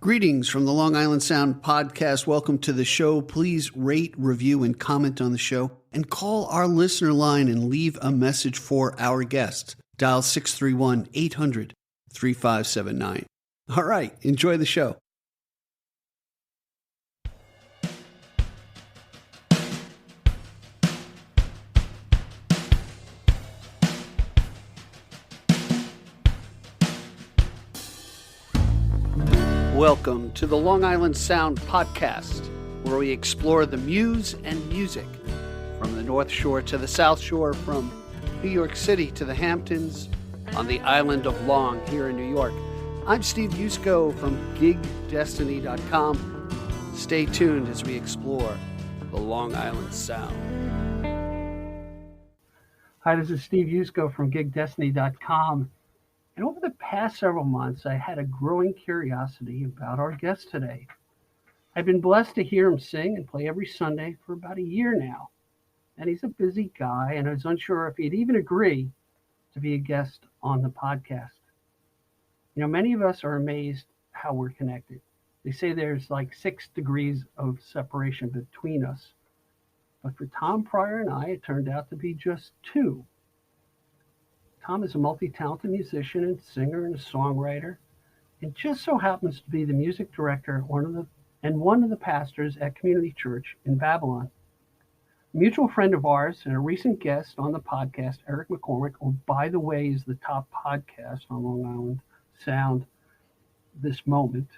Greetings from the Long Island Sound podcast. Welcome to the show. Please rate, review, and comment on the show, and call our listener line and leave a message for our guest. Dial 631-800-3579. All right, enjoy the show. Welcome to the Long Island Sound podcast, where we explore the muse and music from the North Shore to the South Shore, from New York City to the Hamptons, on the island of Long here in New York. I'm Steve Yusko from gigdestiny.com. Stay tuned as we explore the Long Island Sound. Hi, this is Steve Yusko from gigdestiny.com. And over the past several months, I had a growing curiosity about our guest today. I've been blessed to hear him sing and play every Sunday for about a year now. And he's a busy guy, and I was unsure if he'd even agree to be a guest on the podcast. You know, many of us are amazed how we're connected. They say there's like 6 degrees of separation between us. But for Tom Pryor and I, it turned out to be just 2. Tom is a multi-talented musician and singer and a songwriter, and just so happens to be the music director one of the pastors at Community Church in Babylon. A mutual friend of ours and a recent guest on the podcast, Eric McCormack, who, by the way, is the top podcast on Long Island Sound this moment,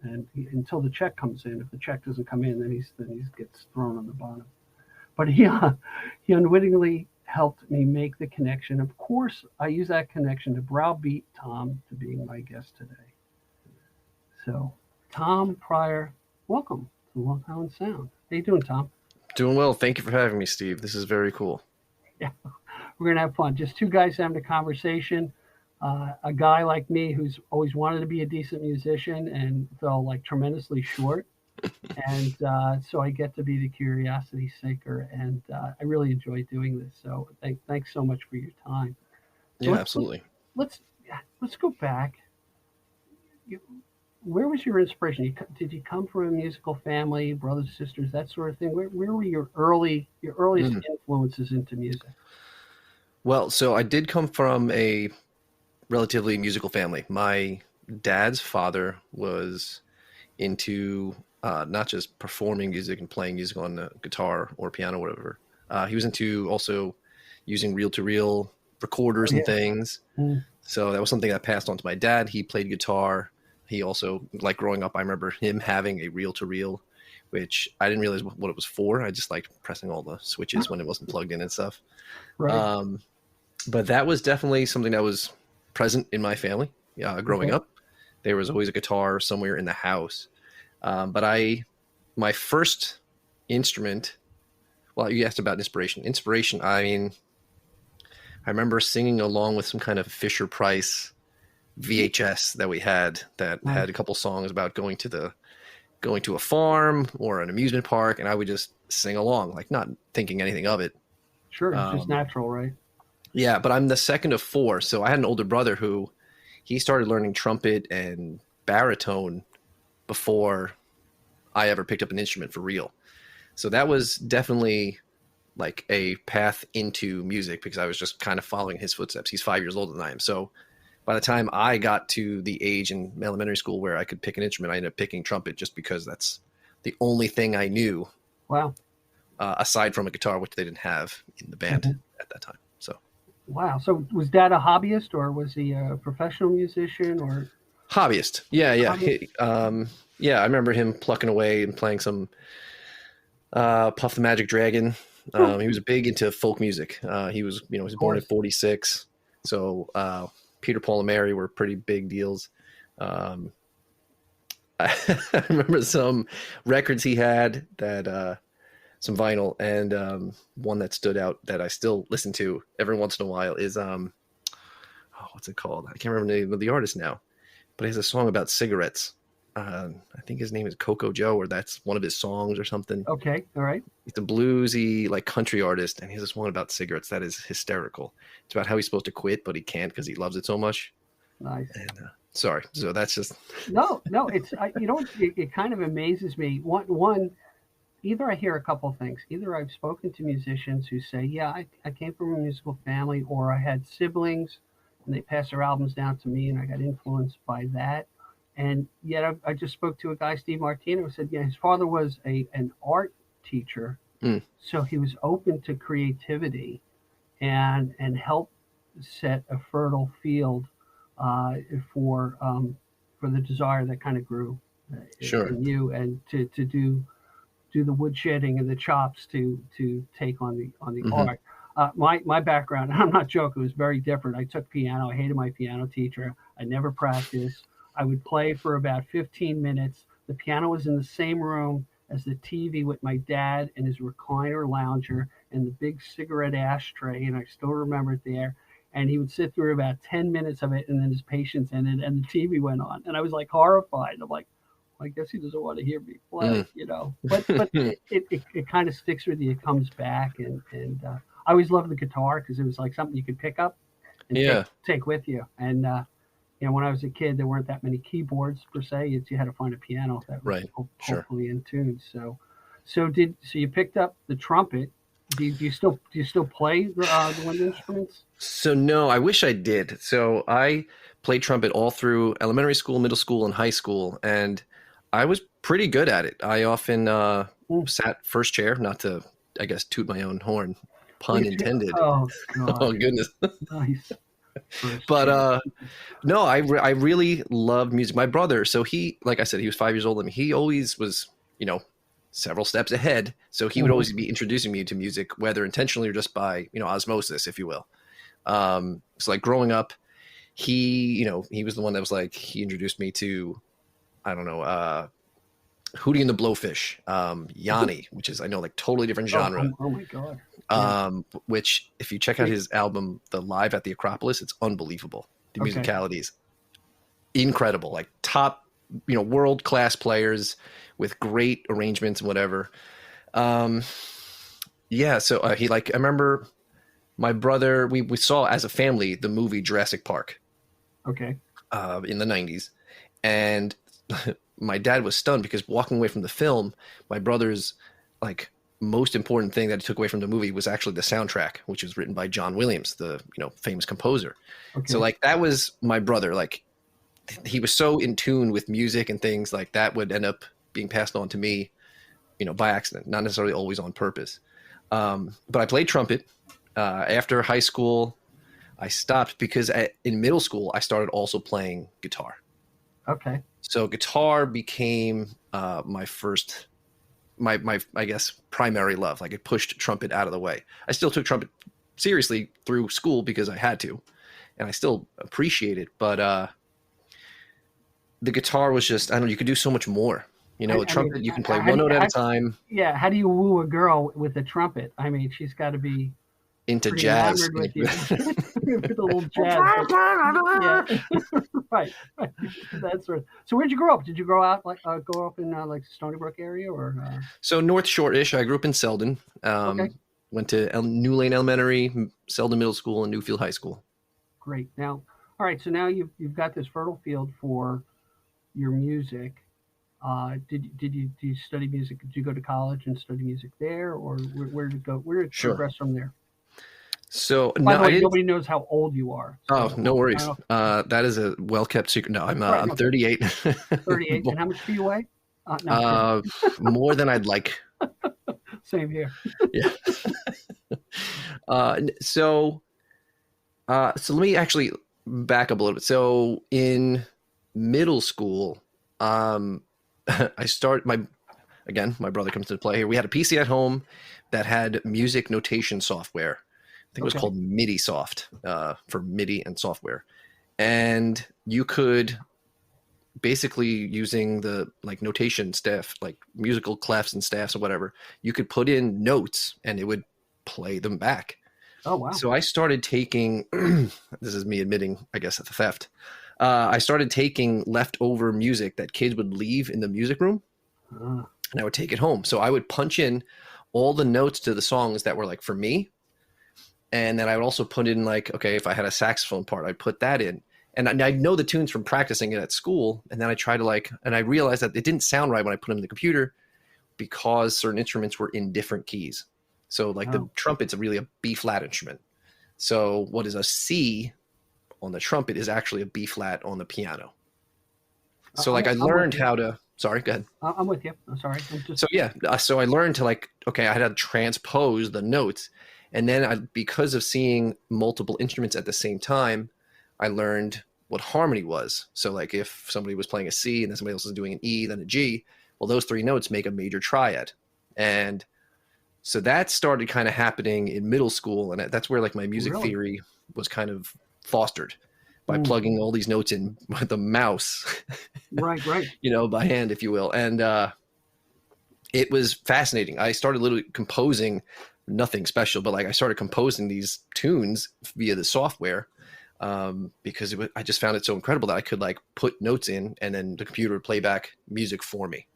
and until the check comes in. If the check doesn't come in, then he gets thrown on the bottom. But he unwittingly helped me make the connection. Of course, I use that connection to browbeat Tom to being my guest today. So, Tom Pryor, welcome to Long Island Sound. How you doing, Tom? Doing well. Thank you for having me, Steve. This is very cool. Yeah, we're going to have fun. Just 2 guys having a conversation. A guy like me who's always wanted to be a decent musician and fell like tremendously short. And so I get to be the curiosity seeker, and I really enjoy doing this. So thanks so much for your time. So yeah, absolutely. Let's go back. Where was your inspiration? Did you come from a musical family, brothers, sisters, that sort of thing? Where were your earliest influences into music? Well, so I did come from a relatively musical family. My dad's father was into not just performing music and playing music on the guitar or piano, or whatever. He was into also using reel-to-reel recorders and things. Mm. So that was something that passed on to my dad. He played guitar. He also, like growing up, I remember him having a reel-to-reel, which I didn't realize what it was for. I just liked pressing all the switches when it wasn't plugged in and stuff. Right. But that was definitely something that was present in my family growing up. There was always a guitar somewhere in the house. But my first instrument, well, you asked about inspiration. I mean, I remember singing along with some kind of Fisher-Price VHS that we had that had a couple songs about going to a farm or an amusement park, and I would just sing along, like not thinking anything of it. Sure, it's just natural, right? Yeah, but I'm the second of 4, so I had an older brother who he started learning trumpet and baritone before I ever picked up an instrument for real. So that was definitely like a path into music because I was just kind of following his footsteps. He's 5 years older than I am. So by the time I got to the age in elementary school where I could pick an instrument, I ended up picking trumpet just because that's the only thing I knew. Wow. Aside from a guitar, which they didn't have in the band at that time. So. Wow. So was Dad a hobbyist, or was he a professional musician, or? Hobbyist. Yeah. Hobbyist? Yeah, I remember him plucking away and playing some Puff the Magic Dragon. He was big into folk music. He was born in 46. So Peter, Paul, and Mary were pretty big deals. I remember some records he had that some vinyl, and one that stood out that I still listen to every once in a while is what's it called? I can't remember the name of the artist now, but he has a song about cigarettes. I think his name is Coco Joe, or that's one of his songs or something. Okay, all right. He's a bluesy, like country artist, and he has this one about cigarettes that is hysterical. It's about how he's supposed to quit, but he can't because he loves it so much. Nice. And Sorry. So that's just No, it's it kind of amazes me. One, either I hear a couple things. Either I've spoken to musicians who say, "Yeah, I came from a musical family," or I had siblings and they passed their albums down to me, and I got influenced by that. And yet, I just spoke to a guy, Steve Martino, who said, "Yeah, his father was an art teacher, mm, so he was open to creativity and helped set a fertile field uh, for um, for the desire that kind of grew sure. in you, and to do the woodshedding and the chops to take on the Hmm. art. My background, I'm not joking, was very different. I took piano. I hated my piano teacher. I never practiced. I would play for about 15 minutes. The piano was in the same room as the TV with my dad and his recliner lounger and the big cigarette ashtray, and I still remember it there. And he would sit through about 10 minutes of it, and then his patience ended, and the TV went on. And I was like horrified. I'm like, I guess he doesn't want to hear me Mm. play, But it kind of sticks with you. It comes back, and I always loved the guitar because it was like something you could pick up and Yeah. take with you. And when I was a kid, there weren't that many keyboards per se. You had to find a piano that was Right. Sure. hopefully in tune. So you picked up the trumpet. Do you still play the wind instruments? So no, I wish I did. So I played trumpet all through elementary school, middle school, and high school, and I was pretty good at it. I often Mm. sat first chair, not to, I guess, toot my own horn, pun Please, intended. oh Oh God, goodness. nice first But chair. no, I really loved music. My brother, so he, like I said, he was 5 years older than me. He always was, you know, several steps ahead. So he would Mhm. always be introducing me to music, whether intentionally or just by, osmosis, if you will. So like growing up, he was the one that was like, he introduced me to, I don't know, Hootie and the Blowfish, Yanni, which is, I know, like totally different genre. Oh my God. Yeah. Which if you check out his album, The Live at the Acropolis, it's unbelievable. The Okay. musicalities, incredible, like top, world class players with great arrangements and whatever. Um, yeah, so he like I remember my brother, we saw as a family the movie Jurassic Park Okay. in the 90s, and my dad was stunned because walking away from the film, my brother's like most important thing that he took away from the movie was actually the soundtrack, which was written by John Williams, the famous composer. So Okay. like that was my brother. Like he was so in tune with music and things like that would end up being passed on to me, by accident, not necessarily always on purpose. But I played trumpet. After high school, I stopped because in middle school I started also playing guitar. Okay. So guitar became my first, my I guess primary love. Like it pushed trumpet out of the way. I still took trumpet seriously through school because I had to, and I still appreciate it. But the guitar was just, I don't know. You could do so much more. A I mean, trumpet you can play how one do you, note at a time. yeah, how do you woo a girl with a trumpet? I mean, she's got to be Into pretty jazz. enamored with you with a little jazz. Yeah, right, right. That's right. So where'd you grow up? Did you grow up in like Stony Brook area or? So North Shore-ish. I grew up in Selden. Okay, Went to New Lane Elementary, Selden Middle School, and Newfield High School. great. Now, all right. So now you've got this fertile field for your music. Did you study music? Did you go to college and study music there, or where did it go? Where did it Sure. progress from there? So By no, the I way, didn't. nobody knows how old you are. Oh, So no I don't worries. know. That is a well-kept secret. No, Right. I'm Okay. 38. 38. And how much do you weigh? No, I'm kidding. uh, More than I'd like. Same here. Yeah. So let me actually back up a little bit. So in middle school, I start my brother comes to play here. We had a PC at home that had music notation software. I think it was Okay. called MIDI Soft for MIDI and software. And you could basically using the like notation staff, like musical clefs and staffs or whatever, you could put in notes and it would play them back. Oh, wow. So I started taking, this is me admitting, I guess, the theft. I started taking leftover music that kids would leave in the music room Uh, and I would take it home. So I would punch in all the notes to the songs that were like for me. And then I would also put in like, okay, if I had a saxophone part, I'd put that in. And I know the tunes from practicing it at school. And then I try to and I realized that it didn't sound right when I put them in the computer because certain instruments were in different keys. So like the trumpet's really a B flat instrument. So what is a C on the trumpet is actually a B flat on the piano. So like I learned how to, sorry, go ahead. I'm with you. I'm sorry. So I learned to okay, I had to transpose the notes. And then because of seeing multiple instruments at the same time, I learned what harmony was. So like if somebody was playing a C and then somebody else was doing an E, then a G, well, those three notes make a major triad. And so that started kind of happening in middle school. And that's where like my music theory was kind of fostered by plugging all these notes in with a mouse. Right. By hand, if you will. And it was fascinating. I started literally composing nothing special, but I started composing these tunes via the software because I just found it so incredible that I could put notes in and then the computer would play back music for me.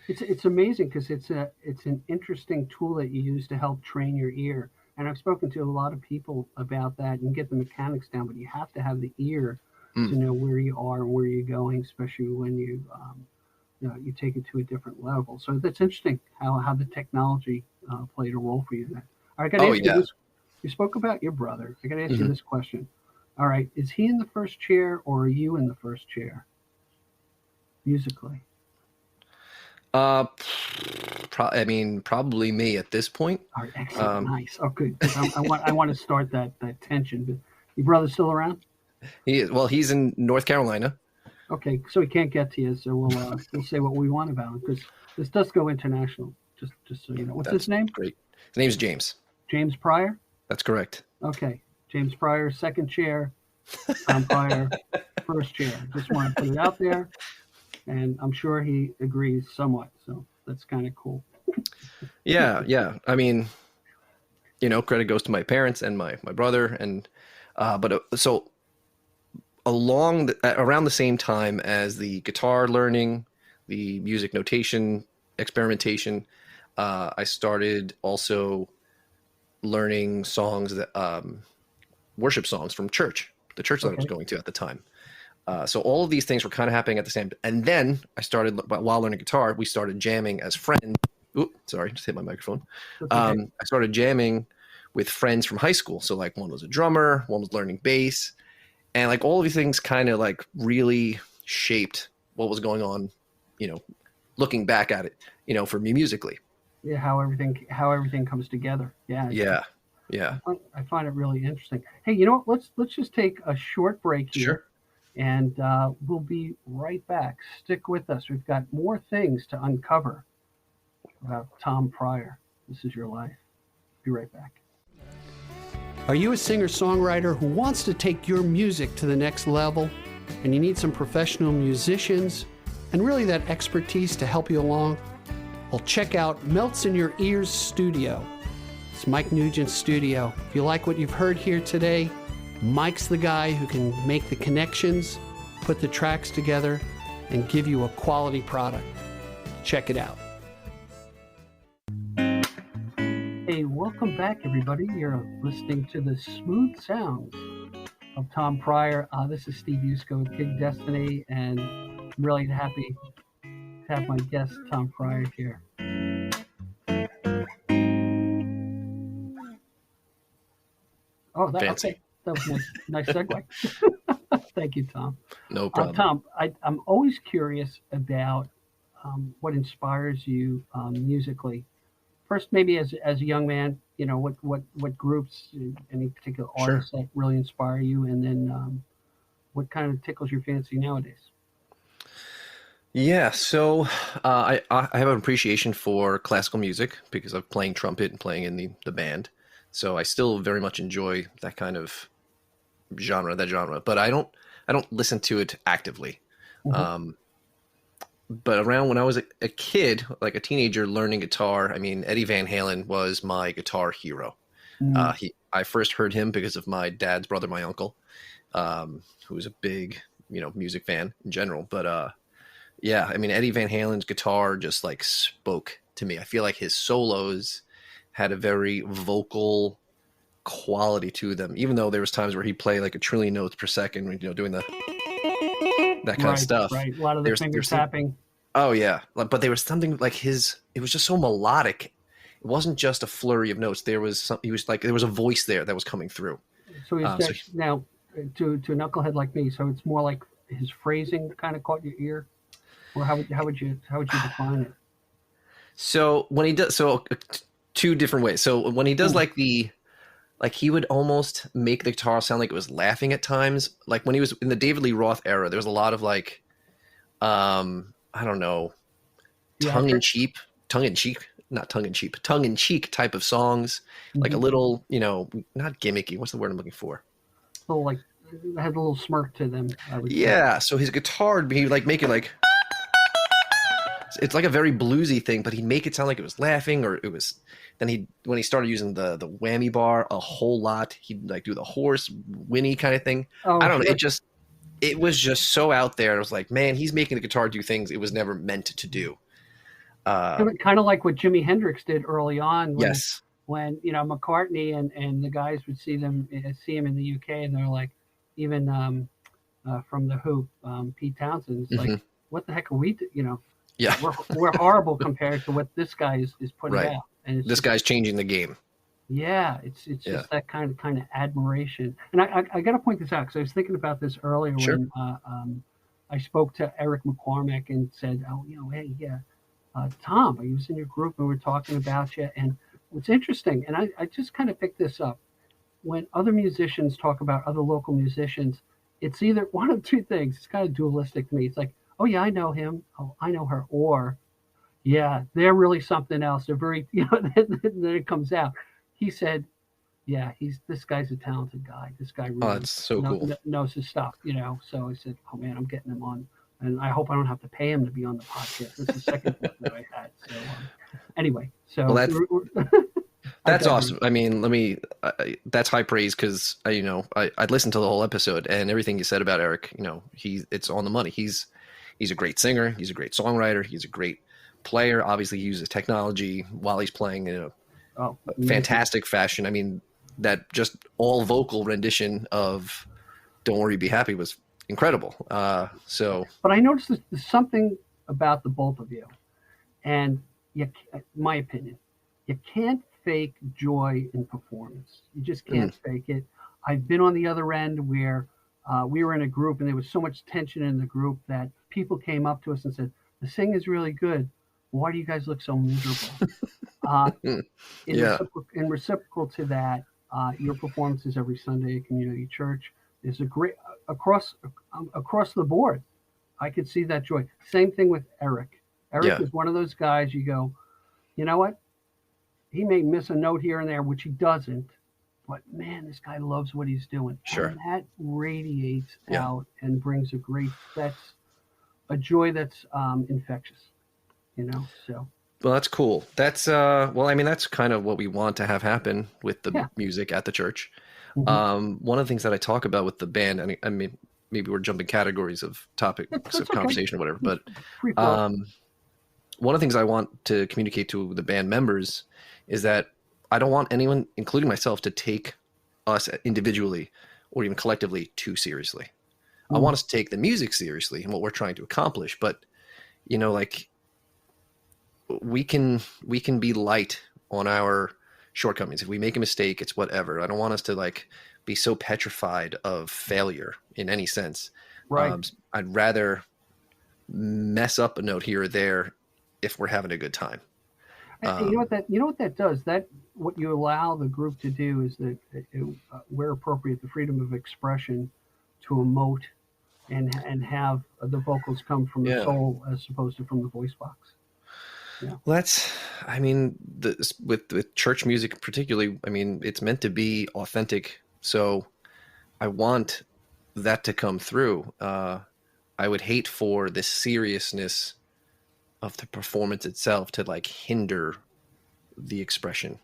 It's amazing because it's an interesting tool that you use to help train your ear. And I've spoken to a lot of people about that. You can get the mechanics down, but you have to have the ear to know where you are and where you're going, especially when you take it to a different level. So that's interesting how the technology played a role for you then. All right, I got to ask you this. You spoke about your brother. I got to ask you this question. All right, is he in the first chair or are you in the first chair musically? Probably me at this point. All right, excellent, nice. Oh, good. I want to start that tension. But your brother's still around? He is. Well, he's in North Carolina. Okay, so he can't get to you. So we'll say what we want about him because this does go international. Just so you know, what's his name? Great. His name's James. James Pryor. That's correct. Okay, James Pryor, second chair. Tom Pryor, first chair. Just want to put it out there. And I'm sure he agrees somewhat. So that's kind of cool. Yeah. I mean, credit goes to my parents and my brother. And, so around the same time as the guitar learning, the music notation, experimentation, I started also learning songs that, worship songs from the church that I was going to at the time. So all of these things were kind of happening at the same time. And then I started, while learning guitar, we started jamming as friends. Ooh, sorry, just hit my microphone. I started jamming with friends from high school. So one was a drummer, one was learning bass. And all of these things kind of really shaped what was going on, looking back at it, for me musically. Yeah, how everything comes together. Yeah. Yeah. I find it really interesting. Hey, you know what? Let's just take a short break here. Sure. And we'll be right back. Stick with us. We've got more things to uncover about Tom Pryor. This is your life. Be right back. Are you a singer-songwriter who wants to take your music to the next level and you need some professional musicians and really that expertise to help you along? Well, check out Melts in Your Ears Studio. It's Mike Nugent's studio. If you like what you've heard here today, Mike's the guy who can make the connections, put the tracks together, and give you a quality product. Check it out. Hey, welcome back, everybody. You're listening to the smooth sounds of Tom Pryor. This is Steve Yusko with Gig Destiny, and I'm really happy to have my guest, Tom Pryor, here. Oh, fancy. Okay. That was a nice segue. Thank you, Tom. No problem. Tom, I'm always curious about what inspires you musically. First, maybe as a young man, what groups, any particular artists that really inspire you, and then what kind of tickles your fancy nowadays? Yeah, so I have an appreciation for classical music because of playing trumpet and playing in the band. So I still very much enjoy that kind of genre, but I don't listen to it actively. Mm-hmm. But around when I was a kid, like a teenager learning guitar, I mean, Eddie Van Halen was my guitar hero. Mm-hmm. I first heard him because of my dad's brother, my uncle, who was a big, music fan in general. But yeah, I mean, Eddie Van Halen's guitar just spoke to me. I feel like his solos had a very vocal quality to them, even though there was times where he'd play like a trillion notes per second, doing that kind of Right, stuff. right. A lot of the finger There's tapping. Oh yeah, but there was something like it was just so melodic. It wasn't just a flurry of notes. There was some. He was like there was a voice there that was coming through. So is So that now to a knucklehead like me? So it's more like his phrasing kind of caught your ear, or how would you define it? so when he does two different ways. So when he does Ooh, like he would almost make the guitar sound like it was laughing at times. Like when he was in the David Lee Roth era, there was a lot of like I don't know, yeah, tongue in cheek, not tongue in cheek, tongue in cheek type of songs, like a mm-hmm. little, not gimmicky. What's the word I'm looking for? Little like had a little smirk to them, I would say. Yeah. So his guitar, he would like make it like it's like a very bluesy thing, but he'd make it sound like it was laughing or it was. Then when he started using the whammy bar a whole lot, he'd like do the hoarse whinny kind of thing. I Oh, don't know. sure. It was just so out there. I was like, man, he's making the guitar do things it was never meant to do. Kind of like what Jimi Hendrix did early on Yes. when McCartney and the guys would see him in the UK, and they're like, even from the Who, Pete Townsend's like, Hmm. what the heck are we Yeah. we're horrible compared to what this guy is putting Right. out, and it's This just, guy's changing the game. yeah, it's Yeah. just that kind of admiration. And I got to point this out because I was thinking about this earlier Sure. when I spoke to Eric McCormack and said, oh, hey, yeah, Tom, he was in your group and we were talking about you. And what's interesting, and I just kind of picked this up, when other musicians talk about other local musicians, it's either one of two things. It's kind of dualistic to me. It's like, oh yeah, I know him. Oh, I know her. Or yeah, they're really something else. They're very, then it comes out. He said, yeah, this guy's a talented guy. This guy Oh, really that's so cool. knows his stuff. So I said, oh man, I'm getting him on, and I hope I don't have to pay him to be on the podcast. That's the second one that I had. So anyway, Well, so I that's digress. awesome. I mean, that's high praise because I listened to the whole episode and everything you said about Eric. It's on the money. He's a great singer. He's a great songwriter. He's a great player. Obviously, he uses technology while he's playing in a Oh, amazing. fantastic fashion. I mean, that just all vocal rendition of "Don't Worry, Be Happy" was incredible. So But I noticed there's something about the both of you, and my opinion, you can't fake joy in performance. You just mm, can't fake it. I've been on the other end where we were in a group and there was so much tension in the group that people came up to us and said, "The sing is really good. Why do you guys look so miserable?" Uh, mm, yeah, in reciprocal to that, your performances every Sunday at community church is a great across the board. I could see that joy. Same thing with Eric. Eric yeah, is one of those guys you go, you know what? He may miss a note here and there, which he doesn't, but man, this guy loves what he's doing. sure, And that radiates yeah. out and brings that's a joy that's infectious. So, Well, that's cool. Well, I mean, that's kind of what we want to have happen with the yeah. music at the church. Hmm. One of the things that I talk about with the band, I mean, maybe we're jumping categories of topics That's of okay. conversation or whatever, but Free flow. um, one of the things I want to communicate to the band members is that I don't want anyone, including myself, to take us individually or even collectively too seriously. I Mm, want us to take the music seriously and what we're trying to accomplish, but like we can be light on our shortcomings. If we make a mistake, it's whatever. I don't want us to like be so petrified of failure in any sense. right. I'd rather mess up a note here or there if we're having a good time. And you know what Um, that does? That what you allow the group to do is that where appropriate, the freedom of expression to emote and have the vocals come from the yeah. soul as opposed to from the voice box. Yeah. Well, I mean, with church music particularly, I mean, it's meant to be authentic. So I want that to come through. I would hate for the seriousness of the performance itself to like hinder the expression.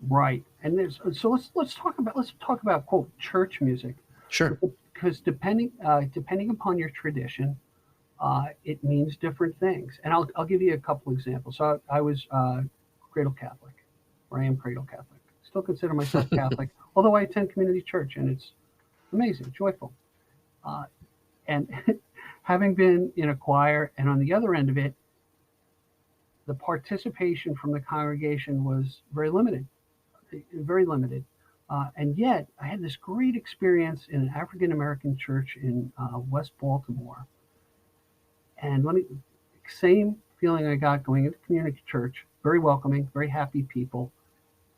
Right. And there's so let's talk about quote church music Sure. because depending upon your tradition, it means different things. And I'll give you a couple examples. So I was Cradle Catholic, or I am Cradle Catholic still consider myself Catholic, although I attend community church, and it's amazing, joyful. Uh, and having been in a choir, and on the other end of it, the participation from the congregation was very limited, very limited. And yet, I had this great experience in an African American church in West Baltimore. And same feeling I got going into community church, very welcoming, very happy people,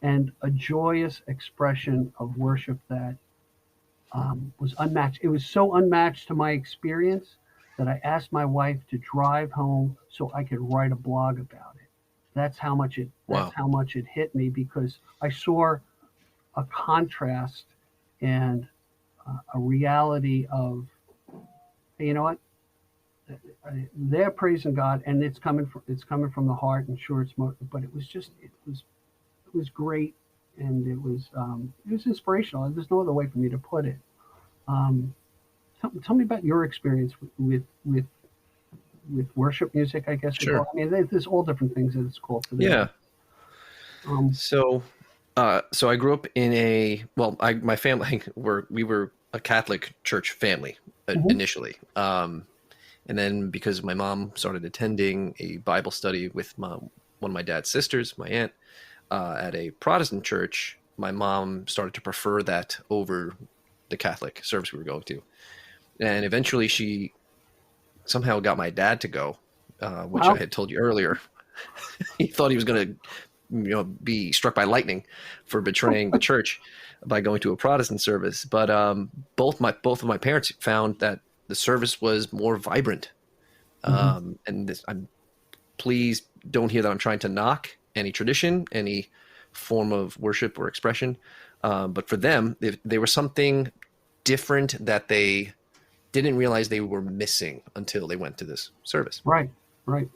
and a joyous expression of worship that was unmatched. It was so unmatched to my experience that I asked my wife to drive home so I could write a blog about it. That's how much it. That's Wow. how much it hit me, because I saw a contrast and a reality of, hey, you know what? They're praising God, and it's coming from the heart, and sure, but it was great, and it was inspirational. There's no other way for me to put it. Um, tell me about your experience with worship music, I guess. Sure. I mean, there's all different things that it's called today. Yeah. Um, So, so I grew up in my family we were a Catholic church family mhm, initially. And then because my mom started attending a Bible study with one of my dad's sisters, my aunt, at a Protestant church, my mom started to prefer that over the Catholic service we were going to. And eventually she somehow got my dad to go, which I Well, had told you earlier. He thought he was going to, be struck by lightning for betraying the church by going to a Protestant service. But both of my parents found that the service was more vibrant. mhm, I'm please don't hear that I'm trying to knock any tradition, any form of worship or expression. But for them, there was something different that they didn't realize they were missing until they went to this service. right, right.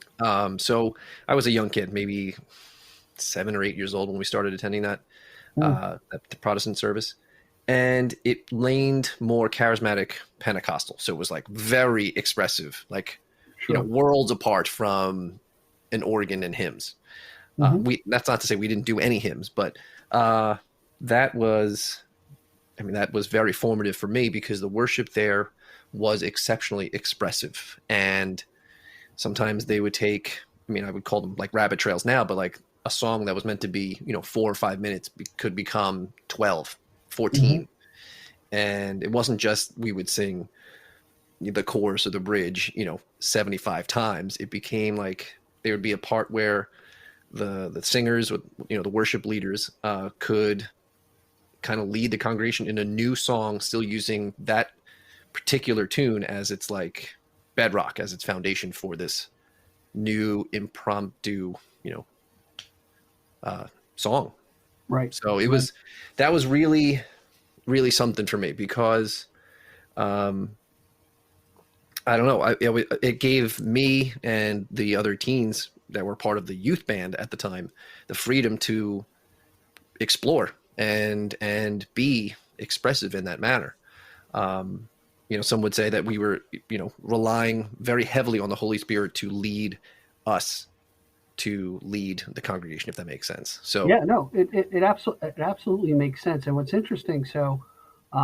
So I was a young kid, maybe 7 or 8 years old when we started attending Mm, the Protestant service. And it leaned more charismatic Pentecostal. So it was like very expressive, like, sure. worlds apart from an organ and hymns. Hmm. That's not to say we didn't do any hymns, but that was, that was very formative for me because the worship there was exceptionally expressive. And sometimes they would take, I would call them like rabbit trails now, but like a song that was meant to be, 4 or 5 minutes could become 12, Hmm. 14. And it wasn't just we would sing the chorus or the bridge, 75 times. It became like there would be a part where the singers, with the worship leaders, could kind of lead the congregation in a new song, still using that particular tune as its like bedrock, as its foundation for this new impromptu, you know, song. Right, So right. that was really, really something for me because um, I don't know. It gave me and the other teens that were part of the youth band at the time the freedom to explore and be expressive in that manner. Um, some would say that we were, relying very heavily on the Holy Spirit to lead us to lead the congregation, if that makes sense. So, Yeah, no, it absolutely makes sense. And what's interesting, so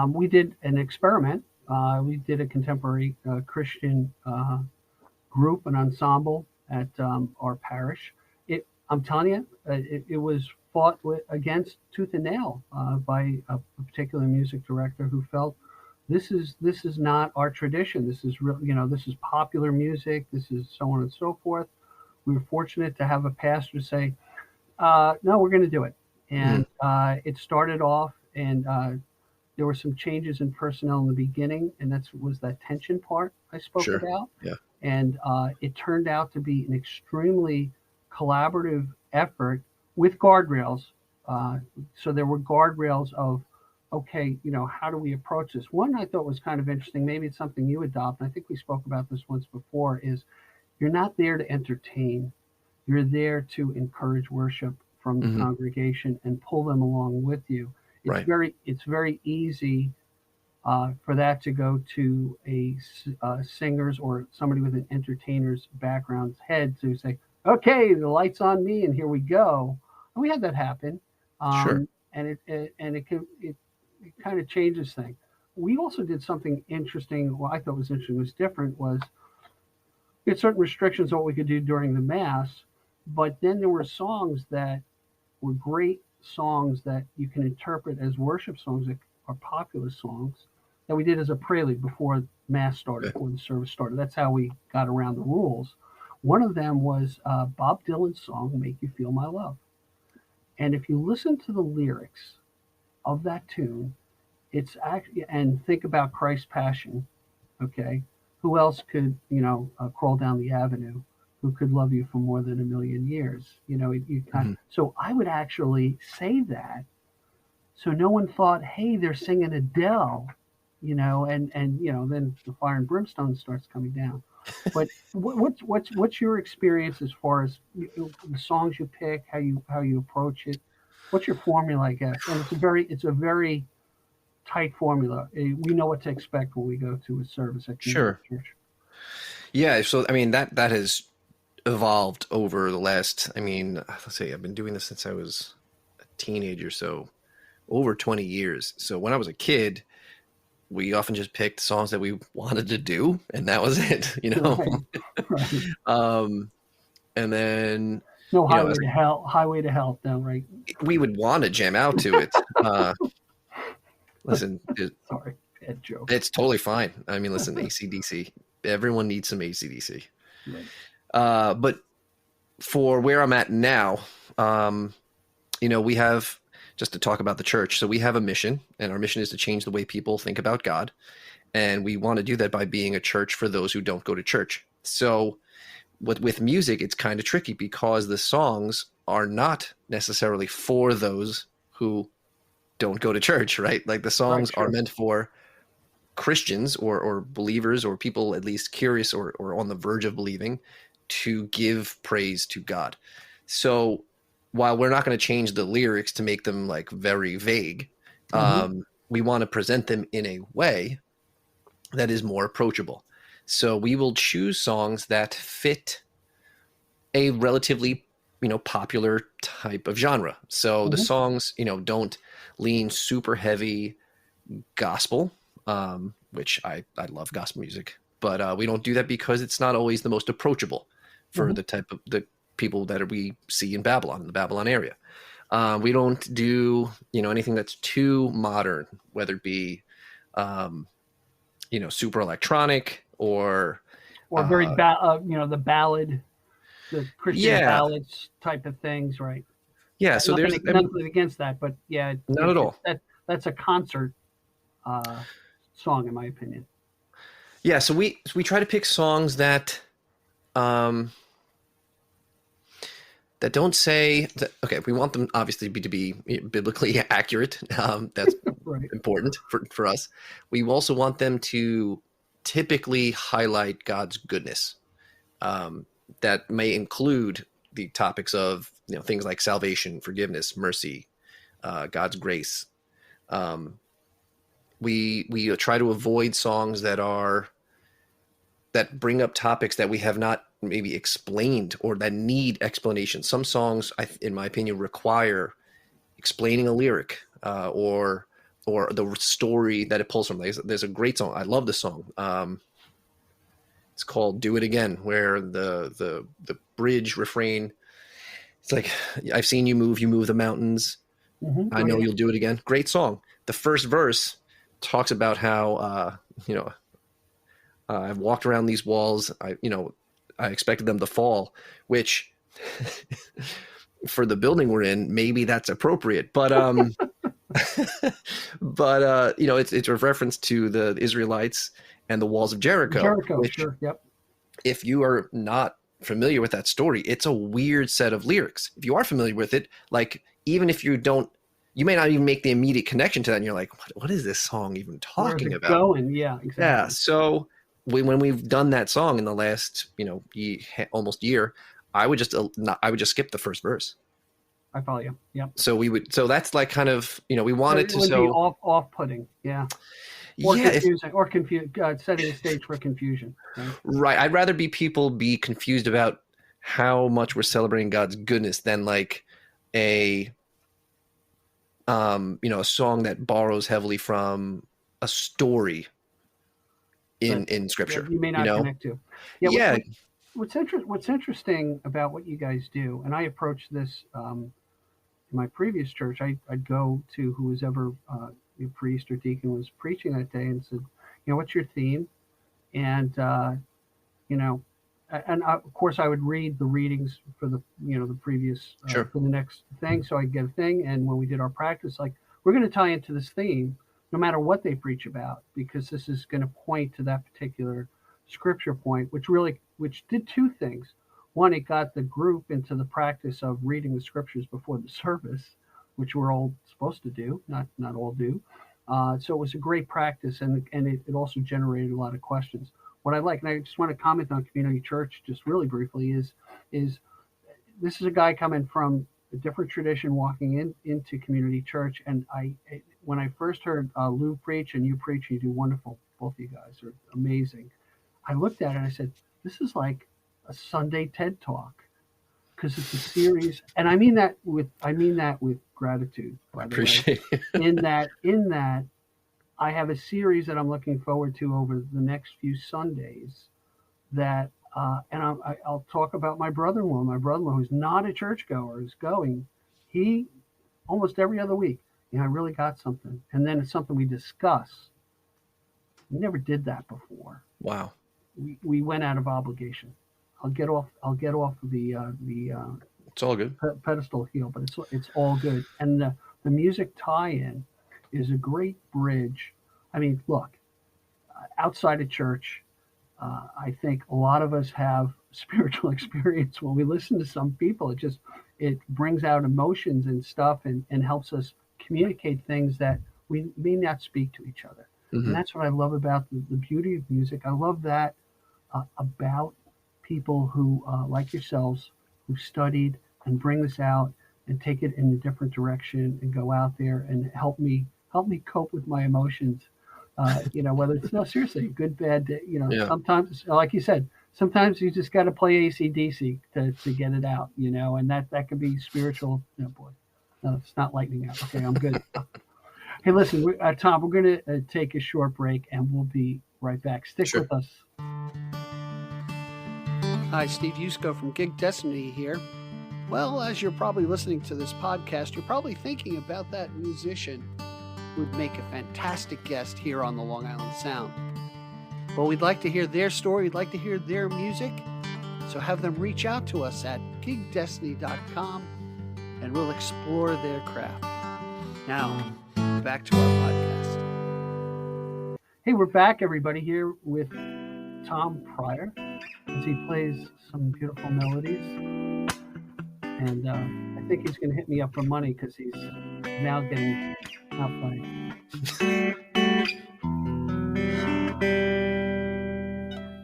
we did an experiment. We did a contemporary Christian group, an ensemble at our parish. I'm telling you, it was fought against tooth and nail by a particular music director who felt this is not our tradition. This is real, this is popular music. This is so on and so forth. We were fortunate to have a pastor say, no, we're going to do it. mhm, And it started off, and there were some changes in personnel in the beginning, and was that tension part I spoke sure. about. Yeah. And it turned out to be an extremely collaborative effort with guardrails. So there were guardrails of, okay, how do we approach this? One I thought was kind of interesting. Maybe it's something you adopt. And I think we spoke about this once before. Is you're not there to entertain. You're there to encourage worship from the Hmm. congregation and pull them along with you. Right. It's very easy for that to go to a singer's or somebody with an entertainer's background's head to say, okay, the light's on me and here we go. And we had that happen. Sure. and it kind of changes things. We also did something interesting. Well, I thought was interesting, was different. Was we had certain restrictions on what we could do during the mass, but then there were songs that were great songs that you can interpret as worship songs that are popular songs that we did as a prelude before mass started, Okay. before the service started. That's how we got around the rules. One of them was Bob Dylan's song "Make You Feel My Love," and if you listen to the lyrics of that tune, it's actually, and think about Christ's passion. Okay, who else could crawl down the avenue? Who could love you for more than a million years? Mhm. So I would actually say that, so no one thought, hey, they're singing Adele, and then the fire and brimstone starts coming down. But what's your experience as far as the songs you pick, how you approach it? What's your formula, I guess? And it's a very tight formula. We know what to expect when we go to a service at Community Sure. Church. Yeah. So I mean that has evolved over the last. I mean, let's say I've been doing this since I was a teenager, so over 20 years. So when I was a kid, we often just picked songs that we wanted to do, and that was it. Right, right. Um, and then No as highway to hell. Highway to hell, though, right? we would want to jam out to it. Listen, Sorry, bad joke. it's totally fine. I mean, listen, ACDC. Everyone needs some ACDC. Right. But for where I'm at now, we have, just to talk about the church. So we have a mission, and our mission is to change the way people think about God. And we want to do that by being a church for those who don't go to church. So with music, it's kind of tricky because the songs are not necessarily for those who don't go to church, right? Like the Right, songs are sure. meant for Christians or believers or people at least curious or on the verge of believing to give praise to God. So while we're not going to change the lyrics to make them like very vague, Hmm. we want to present them in a way that is more approachable. So we will choose songs that fit a relatively, popular type of genre. So the Hmm. songs, don't lean super heavy gospel, which I love gospel music, but we don't do that because it's not always the most approachable for Hmm. the type of the people that we see in Babylon, in the Babylon area. We don't do, anything that's too modern, whether it be, super electronic or, Or very uh, the ballad, the Christian yeah, ballads type of things, right? yeah. So there's, Nothing, I mean, nothing against that, but yeah, not at all. that's a concert uh, song, in my opinion. Yeah. So we try to pick songs um, that don't say that, okay, we want them obviously to be biblically accurate. That's Right. important for us. We also want them to typically highlight God's goodness. Um, that may include the topics of things like salvation, forgiveness, mercy, God's grace. Um, we try to avoid songs that bring up topics that we have not maybe explained or that need explanation. Some songs, in my opinion, require explaining a lyric or the story that it pulls from. There's a great song. I love the song. It's called "Do It Again," where the bridge refrain. It's like, I've seen you move the mountains. I Oh know yeah. you'll do it again. Great song. The first verse talks about how I've walked around these walls. I expected them to fall, which for the building we're in, maybe that's appropriate. But it's a reference to the Israelites and the walls of Jericho, Jericho, which sure. Yep. if you are not familiar with that story, it's a weird set of lyrics. If you are familiar with it, like even if you don't, you may not even make the immediate connection to that. And you're like, what is this song even Where's talking it about? going? Yeah, Yeah. exactly. So when we've done that song in the last, almost year, I would just skip the first verse. I follow you. Yep. So that's like kind of, we So wanted it to, would be so off-putting. Yeah. Or yeah, if confusing, or setting the stage for confusion. Right. right. I'd rather people be confused about how much we're celebrating God's goodness than like a a song that borrows heavily from a story in that scripture, you may you not know? connect to. Yeah, Yeah, what's interesting about what you guys do, and I approached this in my previous church. I'd go to who was ever the priest or deacon was preaching that day and said, what's your theme? And you know, and of course I would read the readings for the previous sure. for the next thing, so I get a thing. And when we did our practice, like, we're going to tie into this theme, no matter what they preach about, because this is going to point to that particular scripture point, which did two things. One, it got the group into the practice of reading the scriptures before the service, which we're all supposed to do, not all do. So it was a great practice, and it also generated a lot of questions. What I like, and I just want to comment on community church just really briefly, is this is a guy coming from a different tradition walking into community church. And when I first heard Lou preach and you preach, you do wonderful. Both of you guys are amazing. I looked at it and I said, this is like a Sunday TED talk, because it's a series. And I mean that with gratitude, I by the way, appreciate it. in that I have a series that I'm looking forward to over the next few Sundays. I'll talk about my brother-in-law. My brother-in-law, who's not a churchgoer, is going. He almost every other week. I really got something, and then it's something we discuss. We never did that before. Wow. We went out of obligation. I'll get off of the It's all good. pedestal heel, but it's all good. And the music tie-in is a great bridge. I mean, look, outside of church, I think a lot of us have spiritual experience when we listen to some people. It brings out emotions and stuff, and helps us communicate things that we may not speak to each other. And Hmm. that's what I love about the beauty of music. I love that about people who, like yourselves, who studied and bring this out and take it in a different direction and go out there and help me cope with my emotions. Whether it's, no, seriously, good, bad, Yeah. sometimes, like you said, sometimes you just got to play AC/DC to get it out, and that could be spiritual. No, boy, no, it's not lightning out. Okay, I'm good. Hey, listen, Tom, we're going to take a short break, and we'll be right back. Stick Sure. with us. Hi, Steve Yusko from Gig Destiny here. Well, as you're probably listening to this podcast, you're probably thinking about that musician who would make a fantastic guest here on the Long Island Sound. Well, we'd like to hear their story. We'd like to hear their music. So have them reach out to us at gigdestiny.com, and we'll explore their craft. Now, back to our podcast. Hey, we're back, everybody, here with Tom Pryor as he plays some beautiful melodies. And I think he's going to hit me up for money, because he's now getting not funny.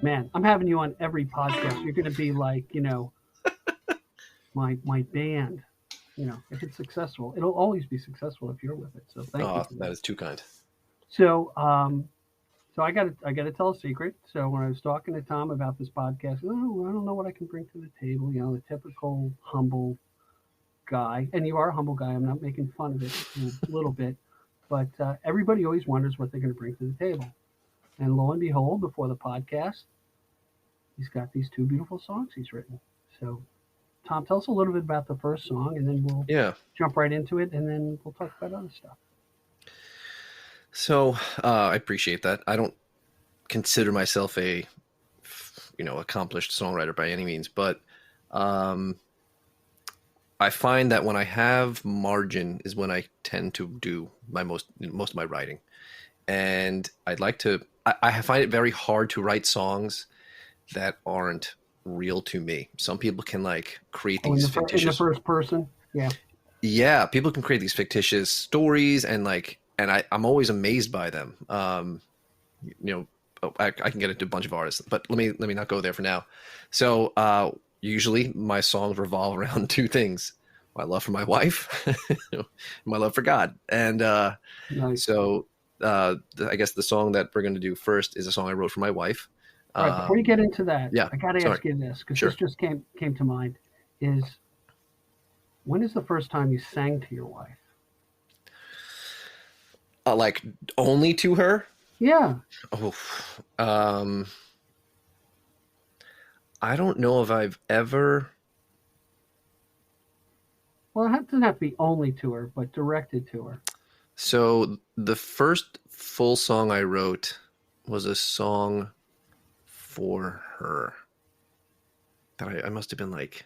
Man, I'm having you on every podcast. You're going to be like, my band. If it's successful, it'll always be successful if you're with it. So thank you Oh, for that that. is too kind. So, so I got to tell a secret. So when I was talking to Tom about this podcast, I don't know what I can bring to the table. The typical humble guy, and you are a humble guy. I'm not making fun of it a little bit, but everybody always wonders what they're going to bring to the table. And lo and behold, before the podcast, he's got these two beautiful songs he's written. So, Tom, tell us a little bit about the first song, and then we'll Yeah. jump right into it, and then we'll talk about other stuff. So I appreciate that. I don't consider myself a accomplished songwriter by any means, but I find that when I have margin is when I tend to do my most of my writing. And I find it very hard to write songs that aren't real to me. Some people can create Oh, these in the fictitious, first person, yeah. yeah, people can create these fictitious stories, and I'm always amazed by them. I can get into a bunch of artists, but let me not go there for now. So usually my songs revolve around two things: my love for my wife, my love for God. And Nice. so I guess the song that we're going to do first is a song I wrote for my wife. All right, before you get into that, Yeah, I got to sorry. ask you this, because Sure. this just came to mind. When is the first time you sang to your wife? Like only to her? Yeah. Oh, I don't know if I've ever. Well, it doesn't have to be only to her, but directed to her. So the first full song I wrote was a song for her. That I must have been like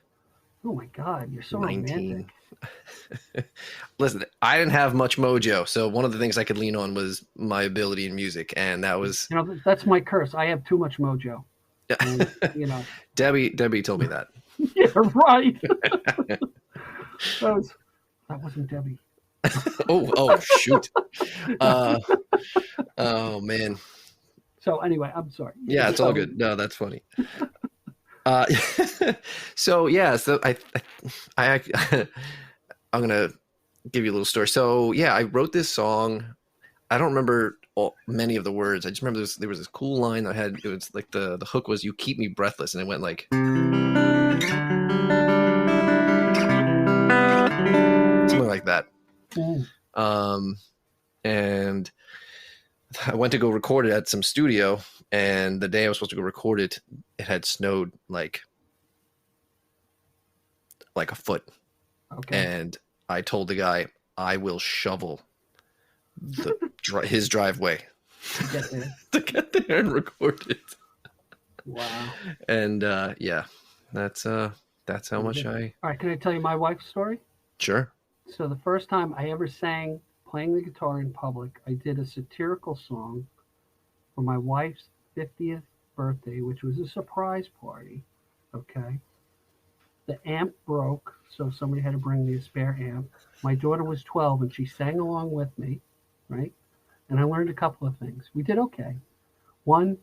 Oh my God, you're so 19. romantic. Listen, I didn't have much mojo, so one of the things I could lean on was my ability in music, and that was You know, that's my curse. I have too much mojo. And, you know. Debbie told me that. Yeah, right. that wasn't Debbie. Oh shoot. Oh man. So anyway, I'm sorry. Yeah, it's all good. No, that's funny. Uh, so yeah, so I I'm gonna give you a little story. So yeah, I wrote this song. I don't remember many of the words. I just remember there was this cool line that I had. It was like the hook was "You keep me breathless," and it went like something like that. Mm. And I went to go record it at some studio, and the day I was supposed to go record it, it had snowed like a foot. Okay. And I told the guy I will shovel his driveway to get there and record it. Wow. And yeah, that's how much I. All right, can I tell you my wife's story? Sure. So the first time I ever sang playing the guitar in public, I did a satirical song for my wife's 50th birthday, which was a surprise party. Okay. The amp broke, so somebody had to bring me a spare amp. My daughter was 12 and she sang along with me, right? And I learned a couple of things. We did okay. One,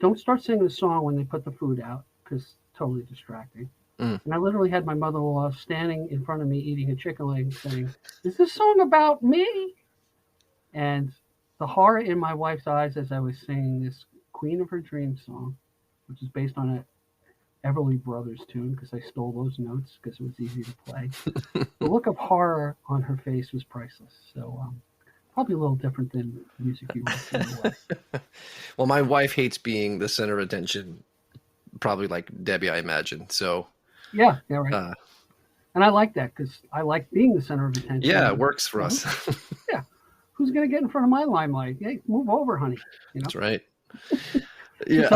don't start singing a song when they put the food out because totally distracting. And I literally had my mother-in-law standing in front of me eating a chicken leg saying, "Is this song about me?" And the horror in my wife's eyes as I was singing this Queen of Her Dreams song, which is based on a Everly Brothers tune because I stole those notes because it was easy to play. The look of horror on her face was priceless. So probably a little different than music you wrote. Well, my wife hates being the center of attention, probably like Debbie, I imagine. So yeah, right. And I like that because I like being the center of attention. Yeah, it works for us. Yeah. Who's going to get in front of my limelight? Hey, move over, honey. You know? That's right. Yeah.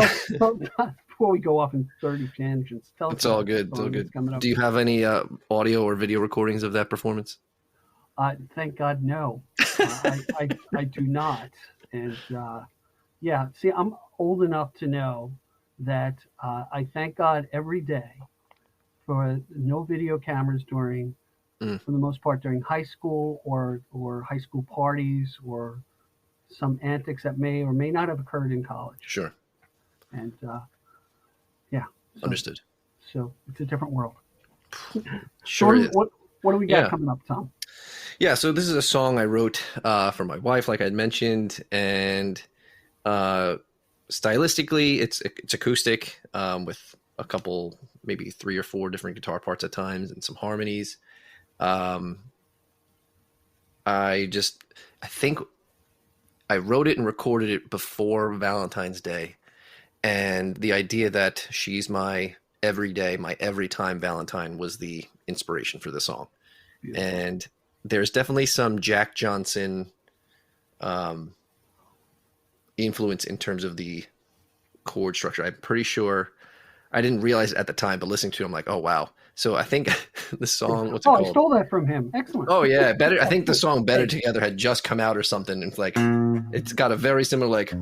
Before we go off in 30 tangents, tell us. It's all good. It's all good. Do you have any audio or video recordings of that performance? Thank God, no. I do not. And yeah, see, I'm old enough to know that I thank God every day for no video cameras during, for the most part, during high school or high school parties or some antics that may or may not have occurred in college. Sure. And yeah. Understood. So it's a different world. Sure. So what do we got coming up, Tom? Yeah, so this is a song I wrote for my wife, like I'd mentioned, and stylistically, it's acoustic with a couple, maybe 3 or 4 different guitar parts at times and some harmonies. I think I wrote it and recorded it before Valentine's Day, and the idea that she's my everyday, my every time Valentine was the inspiration for the song. Beautiful. And there's definitely some Jack Johnson influence in terms of the chord structure. I'm pretty sure, I didn't realize it at the time, but listening to it, I'm like, oh wow. So I think the song, what's it called? I stole that from him. Excellent. Oh yeah, Better. I think the song "Better Together" had just come out or something. And it's like, it's got a very similar like.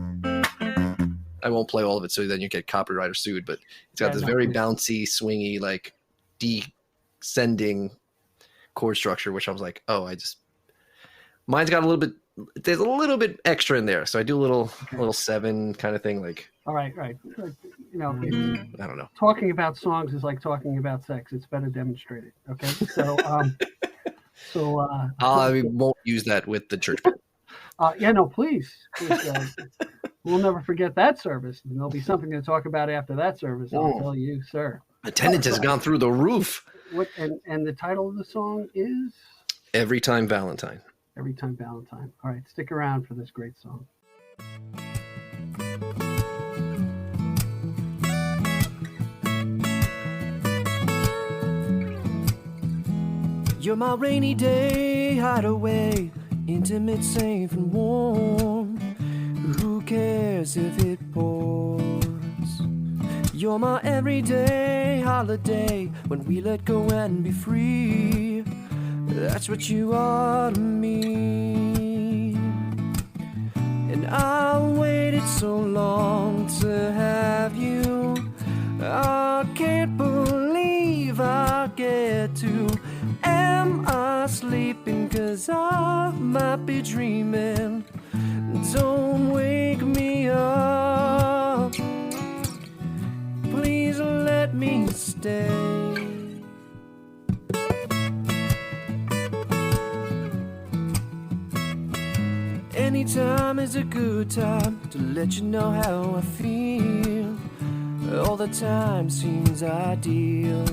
I won't play all of it, so then you get copyright or sued. But it's got this very bouncy, swingy, like descending chord structure, which I was like, oh, mine's got a little bit. There's a little bit extra in there, so I do a little 7 kind of thing, like. All right. You know, I don't know. Talking about songs is like talking about sex. It's better demonstrated. Okay, so I won't use that with the church. Yeah, no, please. We'll never forget that service, and there'll be something to talk about after that service. I'll tell you, sir. Attendance has gone through the roof. What and the title of the song is "Every Time Valentine." Every Time Valentine. All right, stick around for this great song. You're my rainy day hideaway, intimate, safe and warm. Who cares if it pours? You're my everyday holiday, when we let go and be free. That's what you are to me. And I waited so long to have you. I can't believe I get to. Am I sleeping? 'Cause I might be dreaming. Don't wake me up. Please let me stay. Anytime is a good time to let you know how I feel. All the time seems ideal.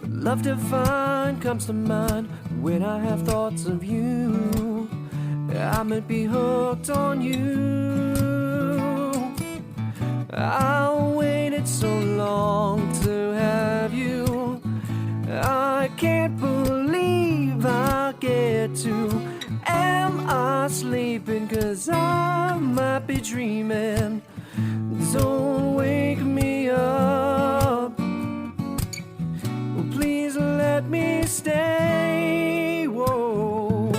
Love divine comes to mind when I have thoughts of you. I might be hooked on you. I waited so long to have you. I can't believe I get to. Am I sleeping? 'Cause I might be dreaming. Don't wake me up. Please let me stay. Whoa.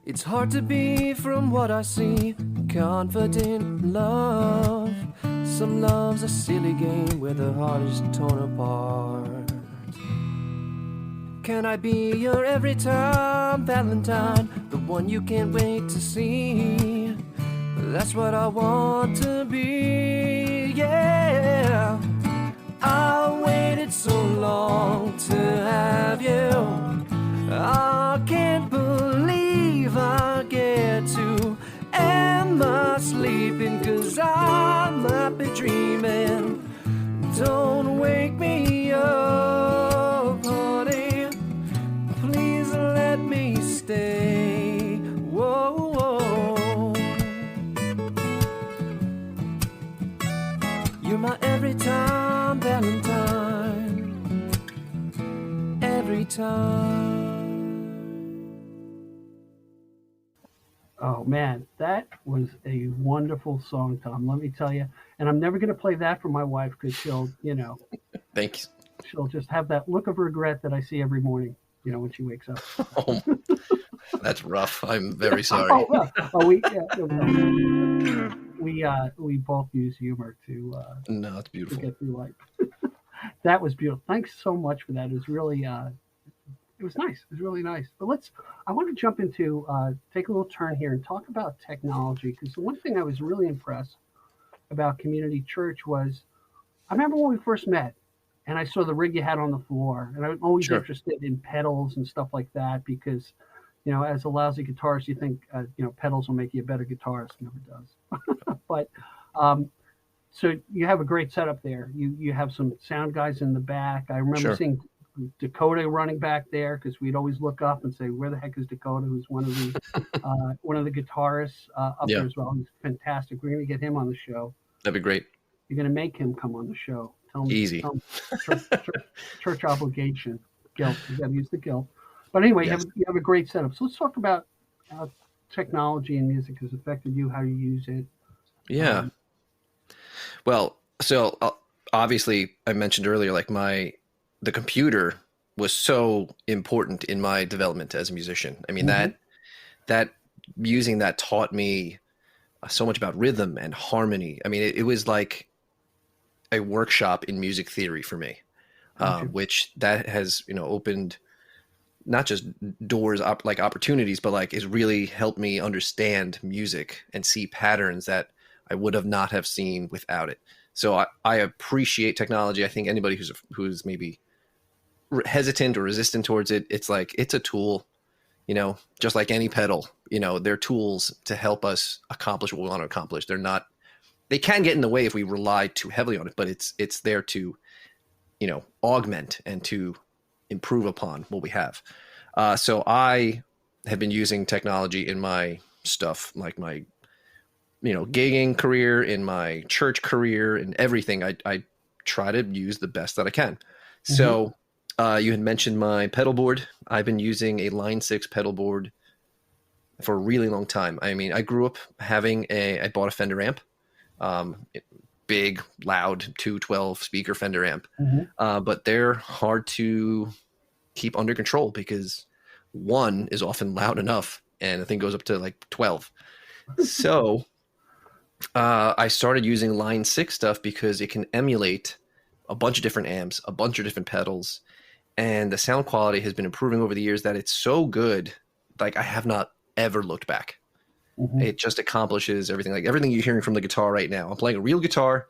It's hard to be, from what I see, confident in love. Some love's a silly game where the heart is torn apart. Can I be your every time Valentine, the one you can't wait to see? That's what I want to be, yeah. I waited so long to have you. I can't believe I get to. Am I sleeping? 'Cause I might be dreaming. Don't wake me up, honey. Please let me stay. Whoa, whoa. You're my every time Valentine. Every time. Oh man, that was a wonderful song, Tom. Let me tell you. And I'm never going to play that for my wife because she'll, Thanks. she'll just have that look of regret that I see every morning, when she wakes up. Oh, that's rough. I'm very sorry. We both use humor to No, it's beautiful. get through life. That was beautiful. Thanks so much for that. It was really it was nice. It was really nice. But I want to jump into take a little turn here and talk about technology, because the one thing I was really impressed about Community Church was, I remember when we first met and I saw the rig you had on the floor, and I'm always Sure. interested in pedals and stuff like that because, as a lousy guitarist, you think, pedals will make you a better guitarist. Never does. But so you have a great setup there. You have some sound guys in the back. I remember Sure. seeing Dakota running back there because we'd always look up and say, "Where the heck is Dakota?" Who's one of the guitarists up Yeah. there as well. He's fantastic. We're going to get him on the show. That'd be great. You're going to make him come on the show. Tell him, Easy. church obligation, guilt. You got to use the guilt. But anyway, Yes. you have a great setup. So let's talk about how technology and music has affected you, how you use it. Yeah. Well, so obviously I mentioned earlier, like the computer was so important in my development as a musician. I mean, that using that taught me so much about rhythm and harmony. I mean, it was like a workshop in music theory for me, Gotcha. which that has, opened not just doors up like opportunities, but like it's really helped me understand music and see patterns that I would have not have seen without it. So I appreciate technology. I think anybody who's maybe hesitant or resistant towards it, it's like, it's a tool, you know, just like any pedal, you know, they're tools to help us accomplish what we want to accomplish. They can get in the way if we rely too heavily on it, but it's there to, you know, augment and to improve upon what we have. So I have been using technology in my stuff, like my, you know, gigging career, in my church career, and everything. I try to use the best that I can. Mm-hmm. So you had mentioned my pedal board. I've been using a Line 6 pedal board for a really long time. I mean, I grew up I bought a Fender amp, big, loud 212 speaker Fender amp. Mm-hmm. But they're hard to keep under control because one is often loud enough and the thing goes up to like 12. So I started using Line 6 stuff because it can emulate a bunch of different amps, a bunch of different pedals, and the sound quality has been improving over the years that it's so good. Like, I have not ever looked back. Mm-hmm. It just accomplishes everything. Like everything you're hearing from the guitar right now. I'm playing a real guitar.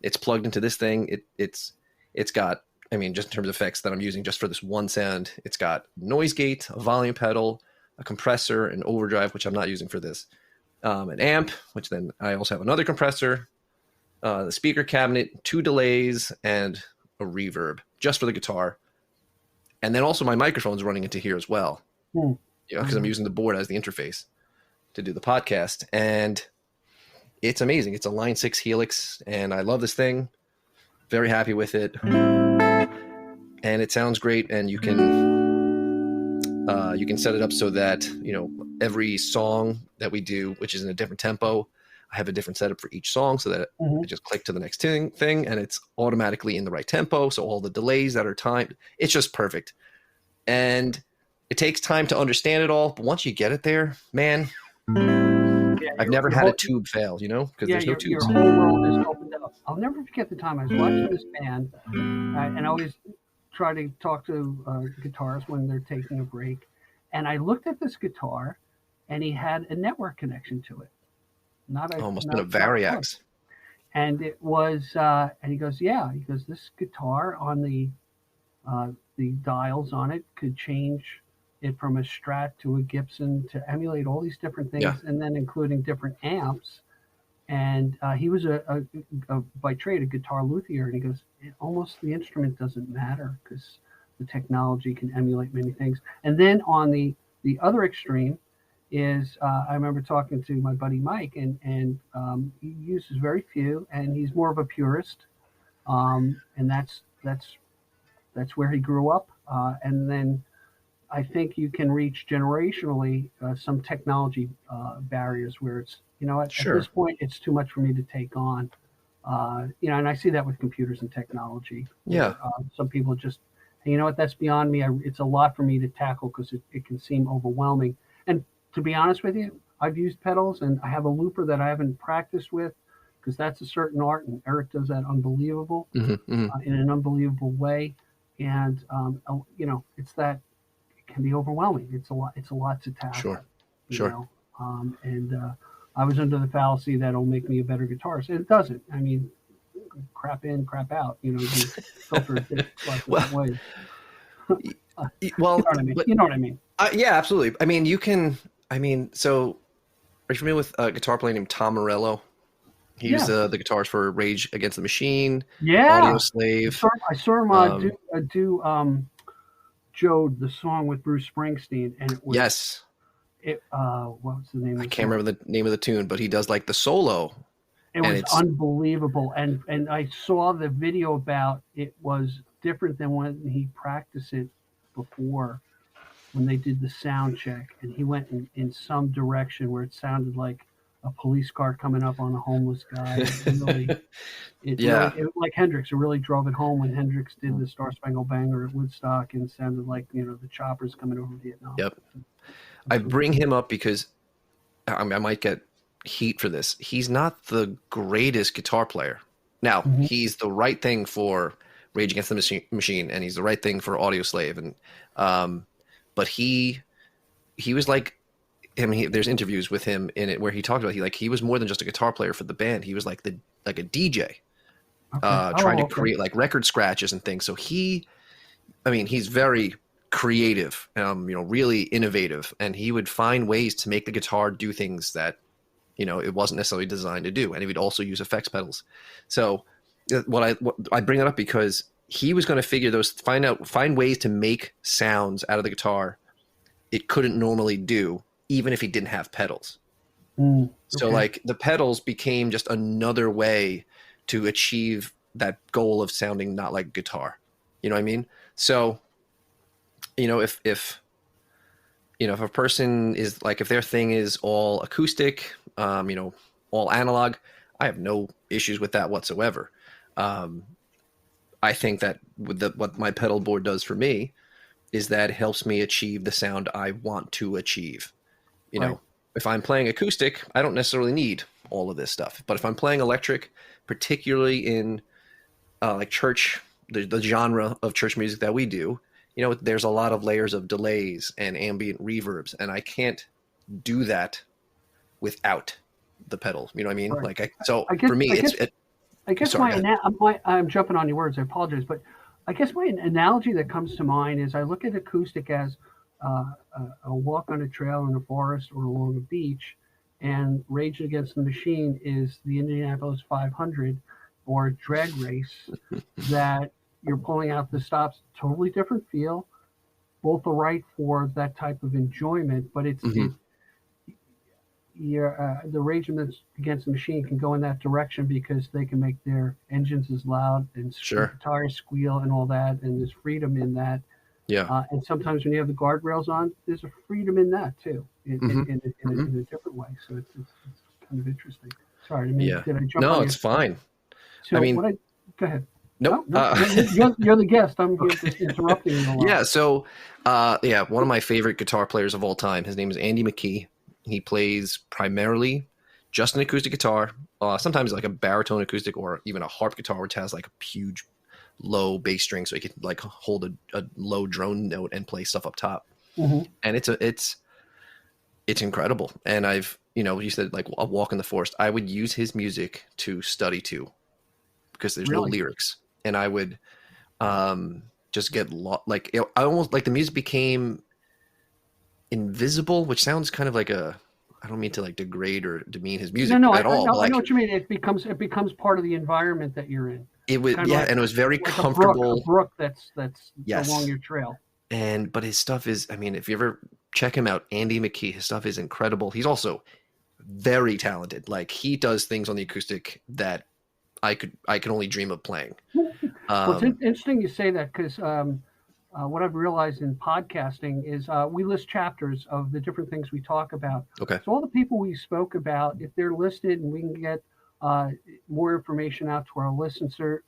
It's plugged into this thing. It's got, I mean, just in terms of effects that I'm using just for this one sound, it's got noise gate, a volume pedal, a compressor, an overdrive, which I'm not using for this, an amp, which then I also have another compressor, the speaker cabinet, 2 delays, and a reverb just for the guitar. And then also my microphone's running into here as well, you know, because I'm using the board as the interface to do the podcast. And it's amazing. It's a Line 6 Helix, and I love this thing. Very happy with it. And it sounds great, and you can set it up so that, you know, every song that we do, which is in a different tempo, I have a different setup for each song so that I just click to the next thing and it's automatically in the right tempo. So all the delays that are timed, it's just perfect. And it takes time to understand it all, but once you get it there, man, I've never had a tube fail, you know, because there's no tubes. Your whole world is opened up. I'll never forget the time I was watching this band, and I always try to talk to guitarists when they're taking a break. And I looked at this guitar, and he had a network connection to it. Must have been a Variax. And it was, and he goes, this guitar on the dials on it could change it from a Strat to a Gibson to emulate all these different things, and then including different amps. And he was by trade a guitar luthier, and he goes, almost the instrument doesn't matter because the technology can emulate many things. And then on the other extreme is I remember talking to my buddy Mike, and he uses very few, and he's more of a purist, and that's where he grew up. And then I think you can reach generationally some technology barriers where it's, you know, at this point it's too much for me to take on. You know, and I see that with computers and technology. Yeah. Where, some people just, you know what, that's beyond me. It's a lot for me to tackle because it can seem overwhelming. And to be honest with you, I've used pedals, and I have a looper that I haven't practiced with because that's a certain art, and Eric does that unbelievable in an unbelievable way. And you know, it's that it can be overwhelming. It's a lot to tackle. Sure. Know? And I was under the fallacy that it'll make me a better guitarist. It doesn't. I mean, crap in, crap out. You know, you filter it lots of different ways. Well, you know what I mean. Yeah, absolutely. I mean, so are you familiar with a guitar player named Tom Morello? He used the guitars for Rage Against the Machine, Audio Slave. I saw him do Jode, the song with Bruce Springsteen, and it was what was the name? I can't remember the name of the tune, but he does like the solo. It was unbelievable, and I saw the video about it was different than when he practiced it before, when they did the sound check, and he went in some direction where it sounded like a police car coming up on a homeless guy. Really, like Hendrix, it really drove it home when Hendrix did the Star Spangled Banner at Woodstock, and sounded like, you know, the choppers coming over Vietnam. Yep. I bring him up because I might get heat for this. He's not the greatest guitar player. Now, he's the right thing for Rage Against the Machine, and he's the right thing for Audio Slave, and but he was like, I mean, there's interviews with him in it where he talked about he was more than just a guitar player for the band. He was like a DJ, trying to create like record scratches and things. So he's very creative, really innovative, and he would find ways to make the guitar do things that, it wasn't necessarily designed to do. And he would also use effects pedals. So what I bring that up because he was going to find ways to make sounds out of the guitar it couldn't normally do, even if he didn't have pedals. So like the pedals became just another way to achieve that goal of sounding not like guitar. You know what I mean? So, if a person is like, if their thing is all acoustic, all analog, I have no issues with that whatsoever. I think that what my pedal board does for me is that it helps me achieve the sound I want to achieve. If I'm playing acoustic, I don't necessarily need all of this stuff. But if I'm playing electric, particularly in like church, the genre of church music that we do, there's a lot of layers of delays and ambient reverbs, and I can't do that without the pedal. You know what I mean? Right. For me, I'm jumping on your words. I apologize, but I guess my analogy that comes to mind is I look at acoustic as a walk on a trail in a forest or along a beach, and Rage Against the Machine is the Indianapolis 500 or drag race that you're pulling out the stops. Totally different feel, both are right for that type of enjoyment, but the Rage Against the Machine can go in that direction because they can make their engines as loud and guitars squeal and all that, and there's freedom in that. Yeah. And sometimes when you have the guardrails on, there's a freedom in that too, in a different way. So it's kind of interesting. Sorry, did I jump? No, it's fine. So go ahead. Nope. You're the guest. I'm here just interrupting you a lot. Yeah. So, one of my favorite guitar players of all time. His name is Andy McKee. He plays primarily just an acoustic guitar. Sometimes like a baritone acoustic or even a harp guitar, which has like a huge low bass string, so he could like hold a low drone note and play stuff up top. And it's incredible. And I've, you said like a walk in the forest. I would use his music to study to, because there's no lyrics, and I would just get I almost like the music became invisible, which sounds kind of like I don't mean to like degrade or demean his music at all. I know what you mean. It becomes part of the environment that you're in. It was and it was very comfortable. A brook that's along your trail. But his stuff is, if you ever check him out, Andy McKee, his stuff is incredible. He's also very talented. Like he does things on the acoustic that I could only dream of playing. Well, it's interesting you say that, because what I've realized in podcasting is we list chapters of the different things we talk about. Okay. So all the people we spoke about, if they're listed and we can get more information out to our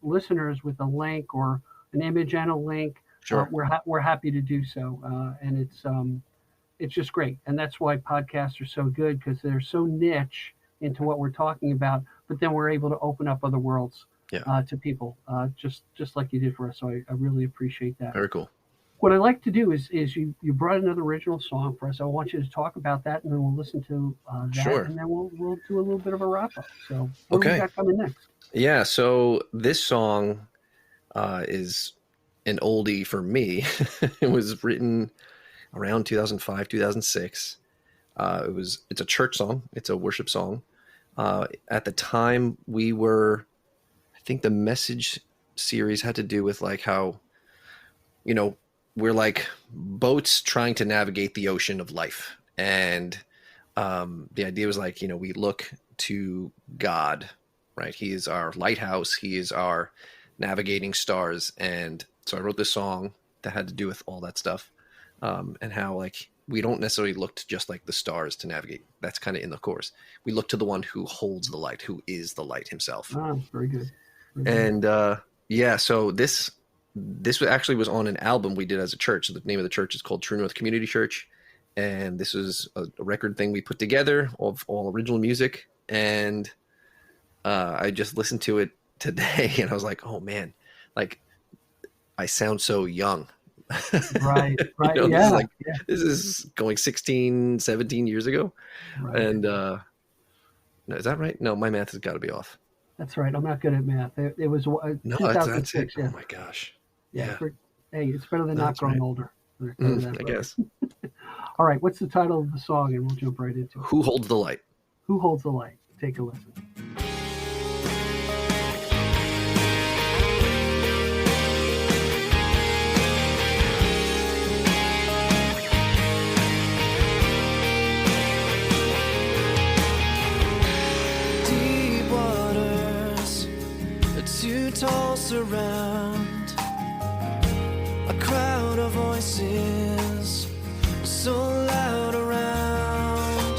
listeners with a link or an image and a link, sure, we're happy to do so. And it's just great. And that's why podcasts are so good, because they're so niche into what we're talking about, but then we're able to open up other worlds to people, just like you did for us. So I really appreciate that. Very cool. What I like to do is you brought another original song for us. I want you to talk about that, and then we'll listen to that, sure, and then we'll do a little bit of a wrap up. So what do we got coming next? Yeah, so this song is an oldie for me. It was written around 2005, 2006. It's a church song. It's a worship song. At the time, I think the message series had to do with like how, we're like boats trying to navigate the ocean of life. And the idea was like, we look to God, right? He is our lighthouse. He is our navigating stars. And so I wrote this song that had to do with all that stuff, and how like we don't necessarily look to just like the stars to navigate. That's kind of in the chorus. We look to the one who holds the light, who is the light himself. Very good. And so this actually was on an album we did as a church. So the name of the church is called True North Community Church, and this was a record thing we put together of all original music. And I just listened to it today, and I was like, oh man, like I sound so young. Right, right. This Yeah, is like, yeah, this is going 16, 17 years ago. right. And no, is that right? No, my math has got to be off. That's right. I'm not good at math. It was No, that's it. 2006. Yeah, Oh my gosh. yeah. Yeah, Hey, it's better than no, not that's growing right. older. I'll tell you that, I brother. guess. All right, what's the title of the song? And we'll jump right into it. Who holds the light? Who holds the light? Take a listen. Deep waters to toss around, a crowd of voices so loud around,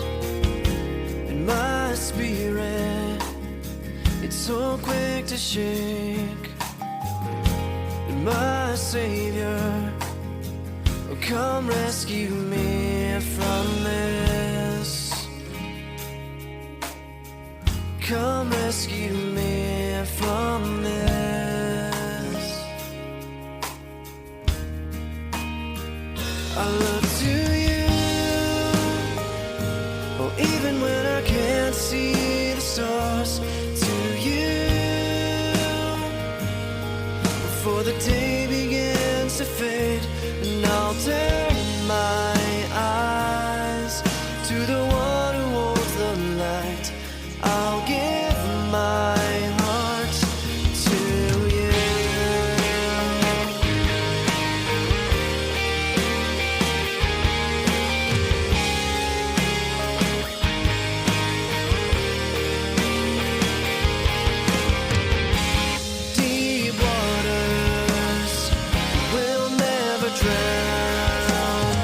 and my spirit, it's so quick to shake. And my Savior, oh, come rescue me from this. Come rescue me from this. I look to you, oh, even when I can't see the stars. To you, before the day begins to fade, and I'll turn my eyes to the one who holds the light. I'll give my heart to you. Deep waters will never drown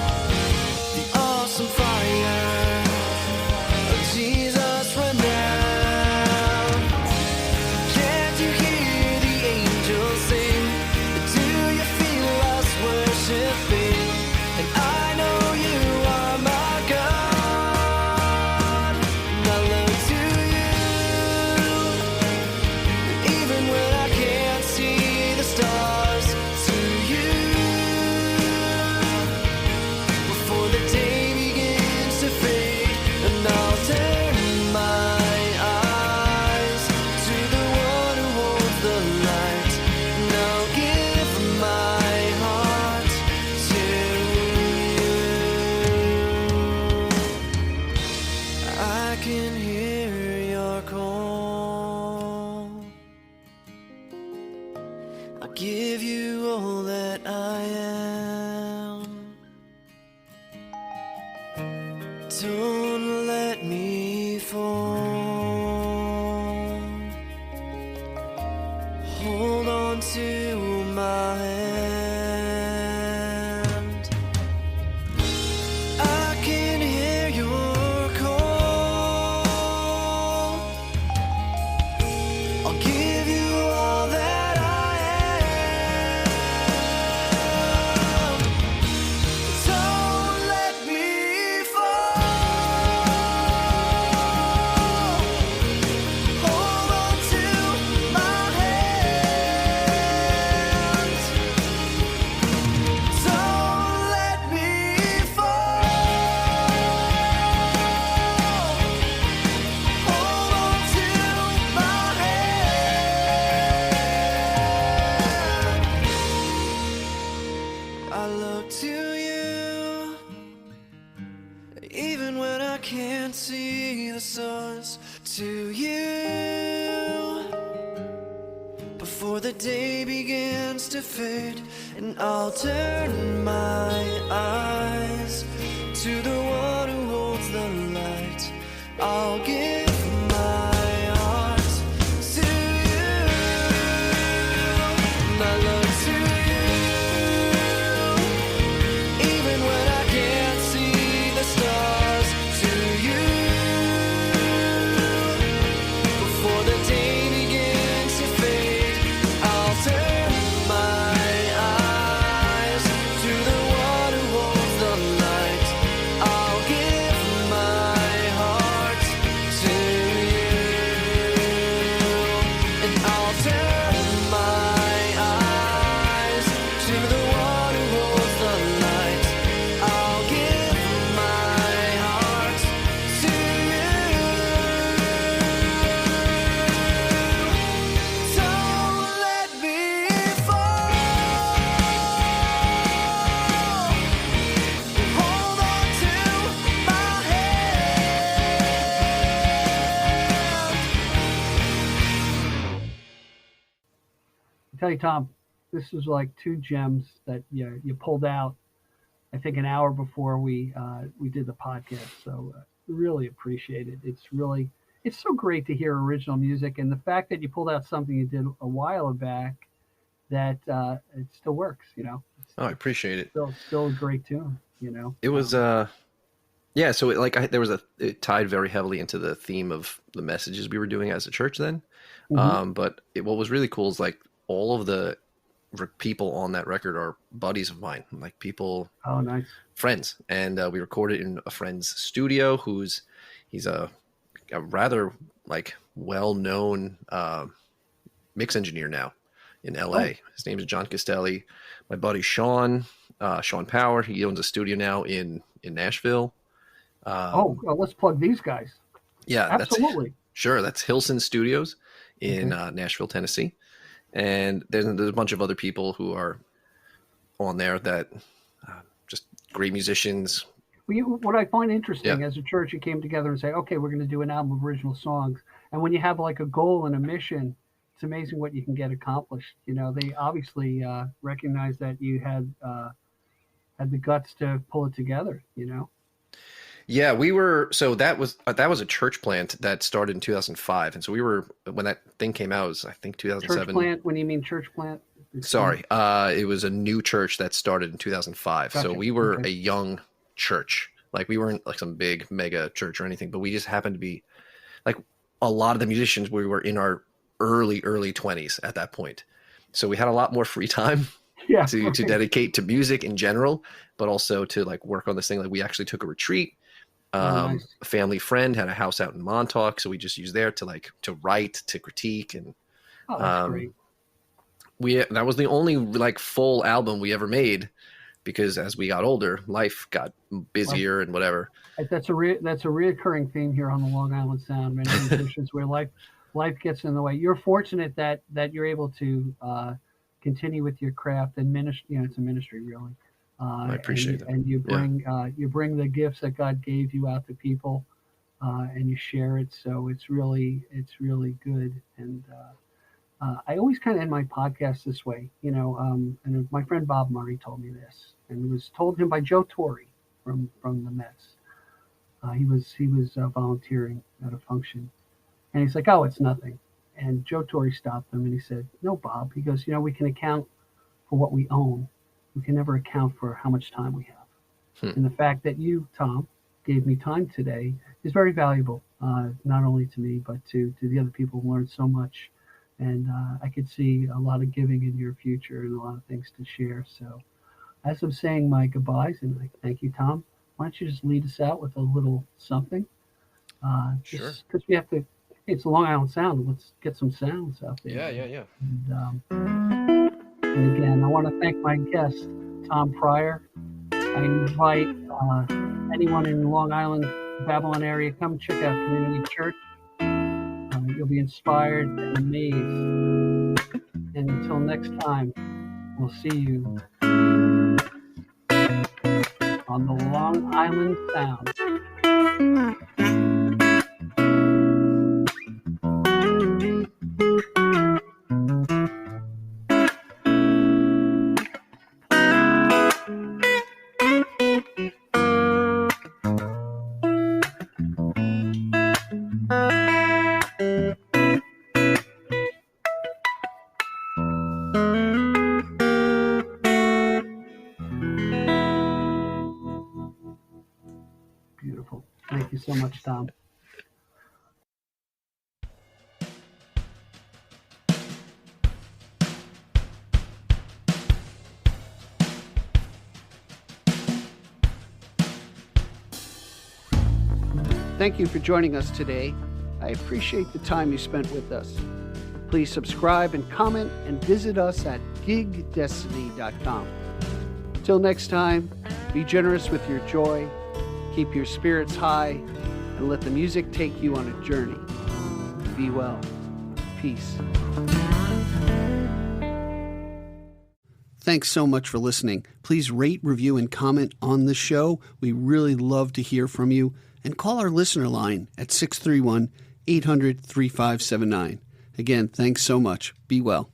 the awesome fire of Jesus renown. Can't you hear the angels sing? Do you feel us worshiping? And I know you are my God. And I look to you, even when I can't see the stars. To you, before the day begins to fade, and I'll turn my eyes to the one who holds the light, and I'll give my heart to you. I can hear your call. I'll give you all that I am. Don't let me fall. Hold on to my hand. I can hear your call. I'll give you all that I am. Don't let me fall. Hold on to my hand. Don't let me fall. Hold on to my hand. I look to you, even when I can't see the stars. To you, before the day begins to fade, and I'll turn my eyes to the one who holds the light. I'll give my heart to you, and I look to you, even when I can't see the stars. To you, before the day begins to fade, I'll turn my eyes to the one who holds the tell you, Tom, this was like two gems that you pulled out, I think, an hour before we did the podcast. So really appreciate it. It's so great to hear original music, and the fact that you pulled out something you did a while back that it still works. Oh, I appreciate it. Still a great tune. It was yeah. So it tied very heavily into the theme of the messages we were doing as a church then. But what was really cool is like all of the people on that record are buddies of mine, like people, oh nice, friends, and we recorded in a friend's studio. He's a rather like well-known mix engineer now in LA. Oh. His name is John Castelli. My buddy Sean Power, he owns a studio now in Nashville. Let's plug these guys. Yeah, absolutely. That's Hilson Studios in Nashville, Tennessee. And there's a bunch of other people who are on there that just great musicians. What I find interesting, as a church, you came together and say, okay, we're going to do an album of original songs. And when you have like a goal and a mission, it's amazing what you can get accomplished. They obviously recognize that you had the guts to pull it together, Yeah, we were. So that was a church plant that started in 2005, and so we were, when that thing came out, it was I think 2007. Church plant? When you mean church plant? Sorry, it was a new church that started in 2005. Gotcha. So we were a young church. Like we weren't like some big mega church or anything, but we just happened to be like a lot of the musicians. We were in our early 20s at that point, so we had a lot more free time. To dedicate to music in general, but also to like work on this thing. Like we actually took a retreat. Nice. A family friend had a house out in Montauk, so we just used there to write, to critique, and that's great. That was the only like full album we ever made, because as we got older, life got busier and whatever. That's a reoccurring theme here on the Long Island Sound. Many musicians where life gets in the way. You're fortunate that you're able to continue with your craft and ministry. It's a ministry, really. I appreciate that. And you bring the gifts that God gave you out to people, and you share it. So it's really good. And I always kind of end my podcast this way, and my friend Bob Murray told me this, and it was told him by Joe Torre from the Mets. He was volunteering at a function, and he's like, "Oh, it's nothing." And Joe Torre stopped him and he said, "No, Bob." He goes, "We can account for what we own. We can never account for how much time we have." And the fact that you, Tom, gave me time today is very valuable, not only to me, but to the other people who learned so much. And I could see a lot of giving in your future and a lot of things to share. So as I'm saying my goodbyes, and I thank you, Tom, why don't you just lead us out with a little something? Sure. Because we have to, it's a Long Island Sound. Let's get some sounds out there. Yeah. And again, I want to thank my guest, Tom Pryor. I invite anyone in the Long Island, Babylon area, come check out Community Church. You'll be inspired and amazed. And until next time, we'll see you on the Long Island Sound. Beautiful. Thank you so much, Tom. Thank you for joining us today. I appreciate the time you spent with us. Please subscribe and comment and visit us at gigdestiny.com. Till next time, be generous with your joy, keep your spirits high, and let the music take you on a journey. Be well. Peace. Thanks so much for listening. Please rate, review, and comment on the show. We really love to hear from you. And call our listener line at 631-800-3579. Again, thanks so much. Be well.